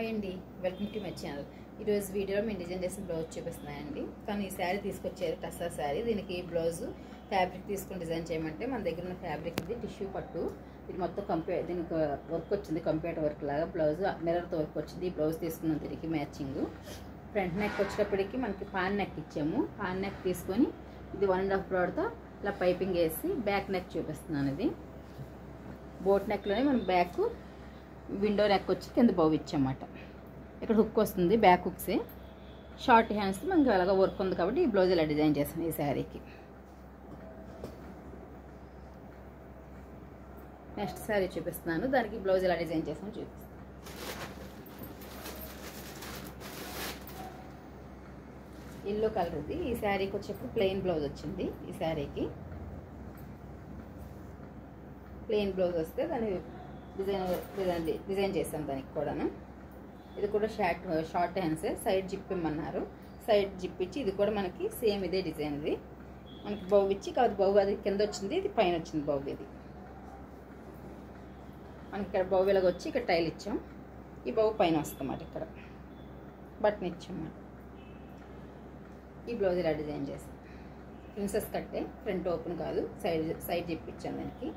Hi అండి, welcome to my channel. ఈరోజు వీడియోలో మేము డిజైన్ చేసిన బ్లౌజ్ చూపిస్తున్నాయండి. కానీ ఈ శారీ తీసుకొచ్చారు టస్సా శారీ. దీనికి బ్లౌజు ఫ్యాబ్రిక్ తీసుకుని డిజైన్ చేయమంటే మన దగ్గర ఉన్న ఫ్యాబ్రిక్ ఇది టిష్యూ పట్టు. ఇది మొత్తం దీనికి వర్క్ వచ్చింది, కంప్యూటర్ వర్క్ లాగా. బ్లౌజ్ మిర్రర్తో వర్క్ వచ్చింది. ఈ బ్లౌజ్ తీసుకున్నాం దీనికి మ్యాచింగ్. ఫ్రంట్ నెక్ వచ్చేటప్పటికి మనకి పాన్ నెక్ ఇచ్చాము. పాన్ నెక్ తీసుకొని ఇది 1.5 బ్రాడ్తో ఇలా పైపింగ్ వేసి బ్యాక్ నెక్ చూపిస్తున్నాను. ఇది బోట్ నెక్లోనే మనం బ్యాక్ విండో నెక్ వచ్చి కింద బౌ ఇచ్చామన్నమాట. ఇక్కడ హుక్ వస్తుంది, బ్యాక్ హుక్సే. షార్ట్ హ్యాండ్స్ మనకి అలాగా వర్క్ ఉంది కాబట్టి ఈ బ్లౌజ్ ఇలా డిజైన్ చేస్తాను ఈ శారీకి. నెక్స్ట్ శారీ చూపిస్తున్నాను, దానికి బ్లౌజ్ ఇలా డిజైన్ చేస్తాను చూపిస్తాను. ఎల్లో కలర్ ఇది. ఈ శారీకి వచ్చేప్పుడు ప్లెయిన్ బ్లౌజ్ వచ్చింది. ఈ శారీకి ప్లెయిన్ బ్లౌజ్ వస్తే దాన్ని డిజైన్ చేసాం దానికి కూడాను. ఇది కూడా షార్ట్ హ్యాండ్సే. సైడ్ జిప్ ఇమ్మన్నారు, సైడ్ జిప్ ఇచ్చి ఇది కూడా మనకి సేమ్ ఇదే డిజైన్. ఇది మనకి బౌ ఇచ్చి కాదు, బౌ అది కింద వచ్చింది, ఇది పైన వచ్చింది బౌ. ఇది మనకి ఇక్కడ బౌ ఇలాగ వచ్చి ఇక్కడ టైల్ ఇచ్చాం. ఈ బౌ పైన వస్తామాట, ఇక్కడ బటన్ ఇచ్చామన్నమాట. ఈ బ్లౌజ్ ఇలా డిజైన్ చేసాం. ప్రిన్సెస్ కట్టే, ఫ్రంట్ ఓపెన్ కాదు, సైడ్ జిప్ ఇచ్చాం దానికి.